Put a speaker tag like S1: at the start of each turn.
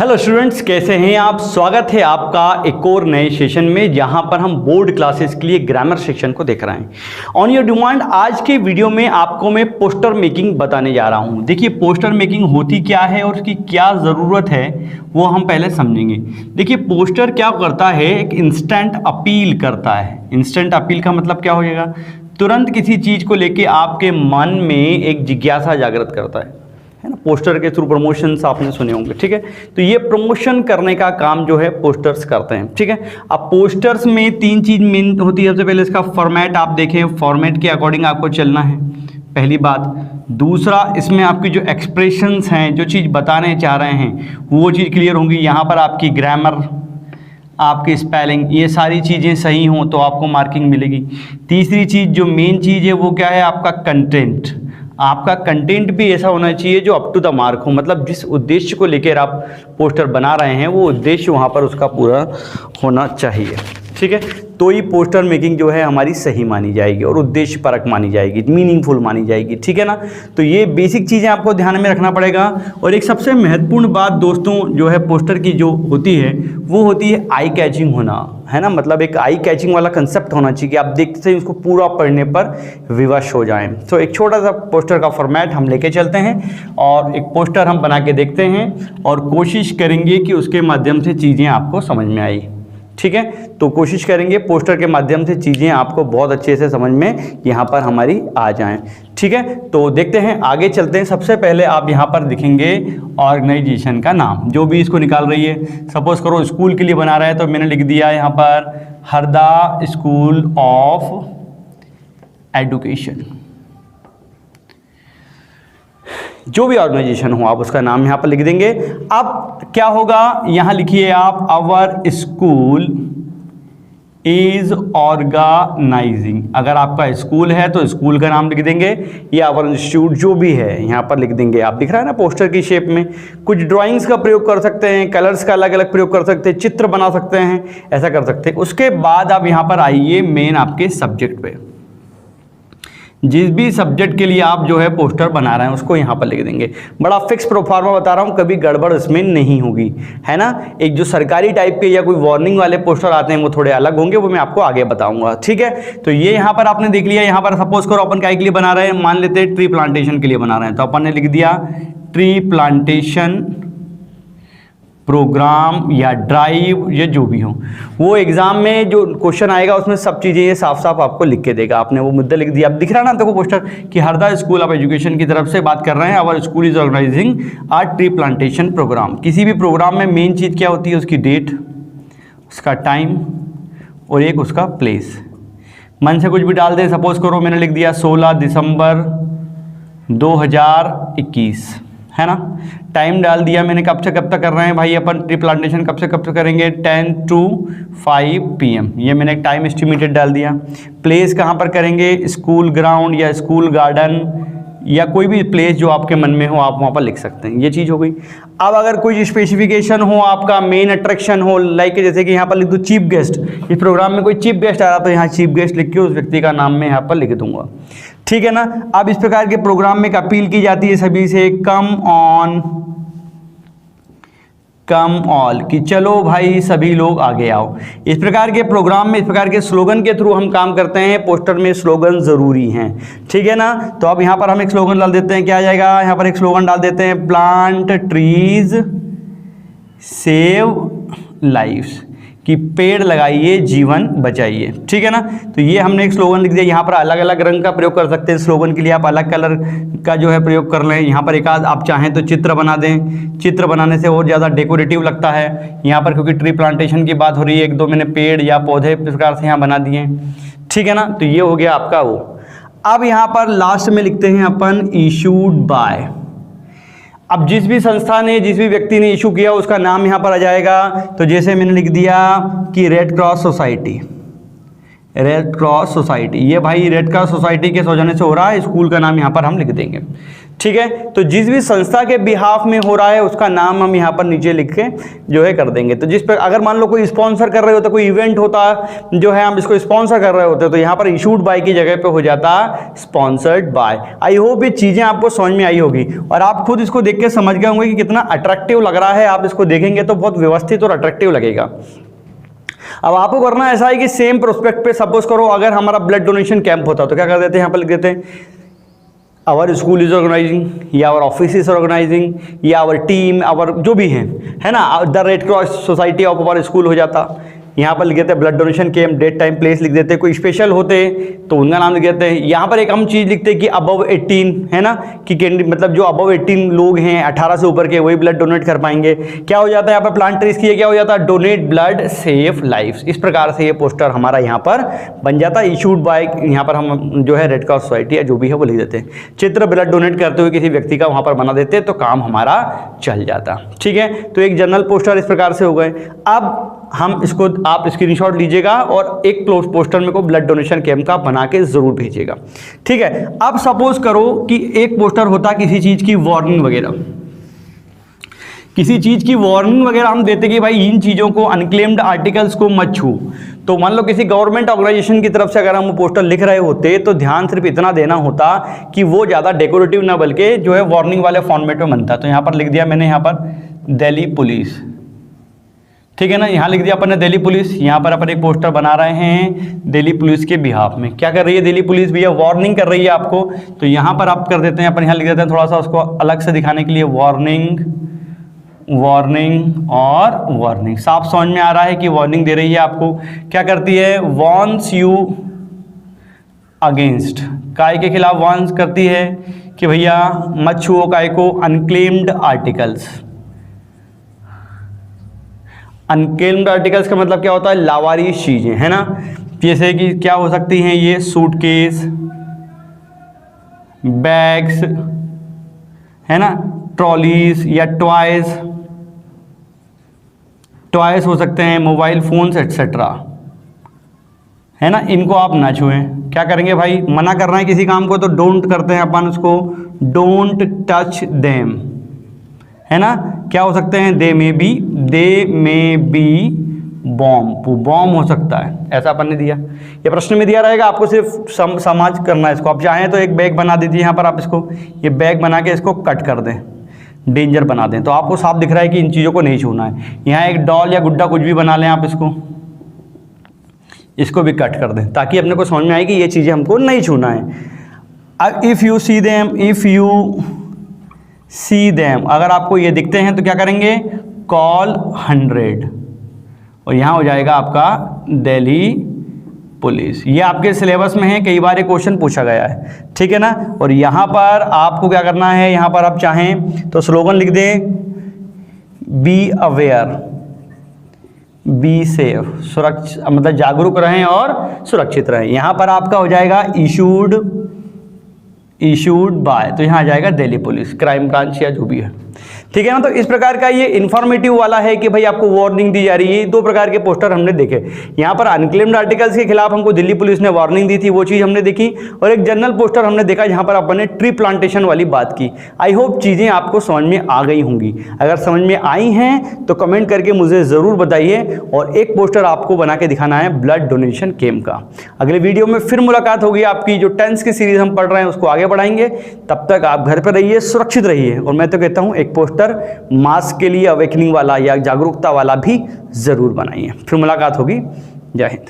S1: Hello students, कैसे हैं आप। स्वागत है आपका एक और नए सेशन में जहां पर हम बोर्ड क्लासेस के लिए ग्रामर सेक्शन को देख रहे हैं। ऑन योर डिमांड आज के वीडियो में आपको मैं पोस्टर मेकिंग बताने जा रहा हूं। देखिए, पोस्टर मेकिंग होती क्या है और उसकी क्या ज़रूरत है वो हम पहले समझेंगे। देखिए, पोस्टर क्या करता है, एक इंस्टेंट अपील करता है। इंस्टेंट अपील का मतलब क्या हो जाएगा, तुरंत किसी चीज़ को लेके आपके मन में एक जिज्ञासा जागृत करता है ना। पोस्टर के थ्रू प्रमोशंस आपने सुने होंगे, ठीक है। तो ये प्रमोशन करने का काम जो है पोस्टर्स करते हैं, ठीक है। अब पोस्टर्स में तीन चीज़ मेन होती है। सबसे पहले इसका फॉर्मेट आप देखें, फॉर्मेट के अकॉर्डिंग आपको चलना है, पहली बात। दूसरा, इसमें आपकी जो एक्सप्रेशंस हैं, जो चीज़ बताने चाह रहे हैं वो चीज़ क्लियर होंगी। यहाँ पर आपकी ग्रामर, आपकी स्पेलिंग, ये सारी चीज़ें सही हों तो आपको मार्किंग मिलेगी। तीसरी चीज़ जो मेन चीज़ है वो क्या है, आपका कंटेंट। आपका कंटेंट भी ऐसा होना चाहिए जो अप टू द मार्क हो, मतलब जिस उद्देश्य को लेकर आप पोस्टर बना रहे हैं वो उद्देश्य वहाँ पर उसका पूरा होना चाहिए, ठीक है। तो ये पोस्टर मेकिंग जो है हमारी सही मानी जाएगी और उद्देश्य परक मानी जाएगी, मीनिंगफुल मानी जाएगी, ठीक है ना। तो ये बेसिक चीज़ें आपको ध्यान में रखना पड़ेगा। और एक सबसे महत्वपूर्ण बात दोस्तों जो है पोस्टर की जो होती है वो होती है आई कैचिंग होना, है ना। मतलब एक आई कैचिंग वाला कंसेप्ट होना चाहिए कि आप देखते ही उसको पूरा पढ़ने पर विवश हो जाएं। तो एक छोटा सा पोस्टर का फॉर्मेट हम लेके चलते हैं और एक पोस्टर हम बना के देखते हैं और कोशिश करेंगे कि उसके माध्यम से चीज़ें आपको समझ में आई, ठीक है। तो कोशिश करेंगे पोस्टर के माध्यम से चीज़ें आपको बहुत अच्छे से समझ में यहाँ पर हमारी आ जाएं, ठीक है। तो देखते हैं, आगे चलते हैं। सबसे पहले आप यहाँ पर दिखेंगे ऑर्गेनाइजेशन का नाम, जो भी इसको निकाल रही है। सपोज करो स्कूल के लिए बना रहा है तो मैंने लिख दिया यहाँ पर हरदा स्कूल ऑफ एजुकेशन। जो भी ऑर्गेनाइजेशन हो आप उसका नाम यहाँ पर लिख देंगे। अब क्या होगा, यहाँ लिखिए आप आवर स्कूल इज ऑर्गेनाइजिंग। अगर आपका स्कूल है तो स्कूल का नाम लिख देंगे, या आवर इंस्टीट्यूट जो भी है यहाँ पर लिख देंगे। आप दिख रहा है ना पोस्टर की शेप में। कुछ ड्राइंग्स का प्रयोग कर सकते हैं, कलर्स का अलग अलग प्रयोग कर सकते हैं, चित्र बना सकते हैं, ऐसा कर सकते हैं। उसके बाद आप यहाँ पर आइए मेन आपके सब्जेक्ट पे। जिस भी सब्जेक्ट के लिए आप जो है पोस्टर बना रहे हैं उसको यहाँ पर लिख देंगे। बड़ा फिक्स प्रोफार्मा बता रहा हूँ, कभी गड़बड़ इसमें नहीं होगी, है ना। एक जो सरकारी टाइप के या कोई वार्निंग वाले पोस्टर आते हैं वो थोड़े अलग होंगे, वो मैं आपको आगे बताऊंगा, ठीक है। तो ये यहाँ पर आपने देख लिया। यहाँ पर सपोज करो अपन क्या के लिए बना रहे हैं, मान लेते हैं ट्री प्लांटेशन के लिए बना रहे हैं, तो अपन ने लिख दिया ट्री प्लांटेशन प्रोग्राम या ड्राइव, या जो भी हो। वो एग्जाम में जो क्वेश्चन आएगा उसमें सब चीज़ें ये साफ साफ आपको लिख के देगा। आपने वो मुद्दा लिख दिया। अब दिख रहा ना देखो पोस्टर कि हरदा स्कूल ऑफ एजुकेशन की तरफ से बात कर रहे हैं, our school is organising a tree plantation programme. किसी भी प्रोग्राम में मेन चीज़ क्या होती है, उसकी डेट, उसका टाइम और एक उसका प्लेस। मन से कुछ भी डाल दे। सपोज करो मैंने लिख दिया 16 दिसंबर 2021, है ना। टाइम डाल दिया मैंने, कब से कब तक कर रहे हैं भाई अपन ट्री प्लांटेशन, कब से कब तक करेंगे, 10 to 5 PM। ये मैंने एक टाइम एस्टिमेटेड डाल दिया। प्लेस कहाँ पर करेंगे, स्कूल ग्राउंड या स्कूल गार्डन या कोई भी प्लेस जो आपके मन में हो आप वहाँ पर लिख सकते हैं। ये चीज़ हो गई। अब अगर कोई स्पेसिफिकेशन हो, आपका मेन अट्रैक्शन हो, लाइक जैसे कि यहाँ पर लिख दूँ चीफ गेस्ट। इस प्रोग्राम में कोई चीफ गेस्ट आ रहा तो यहाँ चीफ गेस्ट लिख के उस व्यक्ति का नाम मैं यहाँ पर लिख दूंगा, ठीक है ना। अब इस प्रकार के प्रोग्राम में एक अपील की जाती है सभी से, कम ऑन कम ऑल, कि चलो भाई सभी लोग आगे आओ। इस प्रकार के प्रोग्राम में इस प्रकार के स्लोगन के थ्रू हम काम करते हैं। पोस्टर में स्लोगन ज़रूरी हैं, ठीक है ना। तो अब यहाँ पर हम एक स्लोगन डाल देते हैं, क्या आ जाएगा, यहाँ पर एक स्लोगन डाल देते हैं, प्लांट ट्रीज सेव लाइफ्स, कि पेड़ लगाइए जीवन बचाइए, ठीक है ना। तो ये हमने एक स्लोगन लिख दिया। यहाँ पर अलग अलग रंग का प्रयोग कर सकते हैं स्लोगन के लिए, आप अलग कलर का जो है प्रयोग कर लें। यहाँ पर एक आध आप चाहें तो चित्र बना दें, चित्र बनाने से और ज़्यादा डेकोरेटिव लगता है। यहाँ पर क्योंकि ट्री प्लांटेशन की बात हो रही है, एक दो मैंने पेड़ या पौधे इस प्रकार से यहाँ बना दिए, ठीक है ना। तो ये हो गया आपका वो। अब यहाँ पर लास्ट में लिखते हैं अपन इशूड बाय। अब जिस भी संस्था ने, जिस भी व्यक्ति ने इशू किया उसका नाम यहाँ पर आ जाएगा। तो जैसे मैंने लिख दिया कि red cross society, red cross society, ये भाई रेड क्रॉस सोसाइटी के सौजन्य से हो रहा है, स्कूल का नाम यहाँ पर हम लिख देंगे। ठीक है। तो जिस भी संस्था के बिहाफ में हो रहा है उसका नाम हम यहाँ पर नीचे लिख के जो है कर देंगे। तो जिस पर अगर मान लो कोई स्पॉन्सर कर रहे होते, कोई इवेंट होता जो है, हम इसको स्पॉन्सर कर रहे होते, तो यहाँ पर इशूड बाय की जगह पे हो जाता स्पॉन्सर्ड बाय। आई होप ये चीज़ें आपको समझ में आई होगी और आप खुद इसको देख के समझ गए होंगे कि कितना अट्रैक्टिव लग रहा है। आप इसको देखेंगे तो बहुत व्यवस्थित और अट्रैक्टिव लगेगा। अब आपको करना ऐसा है कि सेम प्रोस्पेक्ट पे सपोज करो अगर हमारा ब्लड डोनेशन कैंप होता तो क्या कर देते हैं, यहाँ पर लिख देते हैं आवर स्कूल इज ऑर्गेनाइजिंग, या आवर ऑफिस इज ऑर्गेनाइजिंग, या आवर टीम, आवर जो भी है ना, the red cross society of our school हो जाता। यहाँ पर लिख देते हैं blood donation camp, date time place लिख देते हैं। कोई स्पेशल होते तो उनका नाम लिख देते हैं। यहाँ पर एक हम चीज़ लिखते हैं कि अबव 18 है ना, कि मतलब जो अबव 18 लोग हैं 18 से ऊपर के वही ब्लड डोनेट कर पाएंगे। क्या हो जाता है यहाँ पर प्लान ट्रेस किया, क्या हो जाता है डोनेट ब्लड सेव लाइफ। इस प्रकार से ये पोस्टर हमारा यहाँ पर बन जाता है। इशूड बाय यहाँ पर हम जो है रेड क्रॉस सोसाइटी या जो भी है वो लिख देते हैं। चित्र ब्लड डोनेट करते हुए किसी व्यक्ति का वहाँ पर बना देते हैं तो काम हमारा चल जाता। ठीक है, तो एक जनरल पोस्टर इस प्रकार से हो गए। अब हम इसको आप स्क्रीनशॉट लीजिएगा और एक पोस्टर में को ब्लड डोनेशन कैंप का बना के जरूर भेजिएगा। ठीक है, अब सपोज करो कि एक पोस्टर होता किसी चीज की वार्निंग वगैरह, किसी चीज की वार्निंग वगैरह हम देते कि भाई इन चीजों को, अनक्लेम्ड आर्टिकल्स को मत छू। तो मान लो किसी गवर्नमेंट ऑर्गेनाइजेशन की तरफ से अगर हम वो पोस्टर लिख रहे होते तो ध्यान सिर्फ इतना देना होता कि वो ज्यादा डेकोरेटिव ना बल्कि जो है वार्निंग वाले फॉर्मेट में बनता। तो यहाँ पर लिख दिया मैंने, यहाँ पर दिल्ली पुलिस, ठीक है ना, यहाँ लिख दिया अपन ने दिल्ली पुलिस। यहाँ पर अपन एक पोस्टर बना रहे हैं दिल्ली पुलिस के बिहाफ में। क्या कर रही है दिल्ली पुलिस भैया, वार्निंग कर रही है आपको। तो यहाँ पर आप कर देते हैं, अपन यहाँ लिख देते हैं थोड़ा सा उसको अलग से दिखाने के लिए, वार्निंग, वार्निंग और वार्निंग। साफ समझ में आ रहा है कि वार्निंग दे रही है आपको। क्या करती है, वॉर्न्स यू अगेंस्ट, काय के खिलाफ वॉर्न्स करती है कि भैया मत छुओ काय को, अनक्लेम्ड आर्टिकल्स। अनक्लेम्ड आर्टिकल्स का मतलब क्या होता है, लावारिस चीजें, है ना। जैसे कि क्या हो सकती हैं ये, सूटकेस, बैग्स, है ना, ट्रॉलीज या टॉयज हो सकते हैं, मोबाइल फोन्स एटसेट्रा, है ना। इनको आप ना छुएं। क्या करेंगे भाई, मना कर रहे हैं किसी काम को तो डोंट करते हैं अपन उसको, डोंट टच देम, है ना। क्या हो सकते हैं, दे में बी बॉम्ब हो सकता है, ऐसा अपन ने दिया। ये प्रश्न में दिया रहेगा, आपको सिर्फ समाज करना है इसको। आप चाहें तो एक बैग बना दीजिए यहाँ पर, आप इसको ये बैग बना के इसको कट कर दें, डेंजर बना दें, तो आपको साफ दिख रहा है कि इन चीज़ों को नहीं छूना है। यहाँ एक डॉल या गुड्डा कुछ भी बना लें आप, इसको भी कट कर दें ताकि अपने को समझ में आए कि ये चीज़ें हमको नहीं छूना है। अब इफ़ यू सी देम, अगर आपको ये दिखते हैं तो क्या करेंगे, कॉल 100 और यहाँ हो जाएगा आपका दिल्ली पुलिस। ये आपके सिलेबस में है, कई बार ये क्वेश्चन पूछा गया है, ठीक है ना। और यहाँ पर आपको क्या करना है, यहाँ पर आप चाहें तो स्लोगन लिख दें, बी अवेयर, बी सेफ, सुरक्षित, मतलब जागरूक रहें और सुरक्षित रहें। यहाँ पर आपका हो जाएगा इशूड बाय, तो यहाँ आ जाएगा दिल्ली पुलिस, क्राइम ब्रांच या जो भी है, ठीक है ना। तो इस प्रकार का ये इन्फॉर्मेटिव वाला है कि भाई आपको वार्निंग दी जा रही है। दो प्रकार के पोस्टर हमने देखे, यहाँ पर अनक्लेम्ड आर्टिकल्स के खिलाफ हमको दिल्ली पुलिस ने वार्निंग दी थी, वो चीज़ हमने देखी, और एक जनरल पोस्टर हमने देखा जहाँ पर अपन ने ट्री प्लांटेशन वाली बात की। आई होप चीज़ें आपको समझ में आ गई होंगी। अगर समझ में आई हैं तो कमेंट करके मुझे ज़रूर बताइए, और एक पोस्टर आपको बना के दिखाना है ब्लड डोनेशन कैंप का। अगले वीडियो में फिर मुलाकात होगी आपकी। जो टेंस की सीरीज हम पढ़ रहे हैं उसको आगे बढ़ाएंगे। तब तक आप घर पर रहिए, सुरक्षित रहिए, और मैं तो कहता हूँ एक पोस्टर मास के लिए अवेकनिंग वाला या जागरूकता वाला भी जरूर बनाइए। फिर मुलाकात होगी। जय हिंद।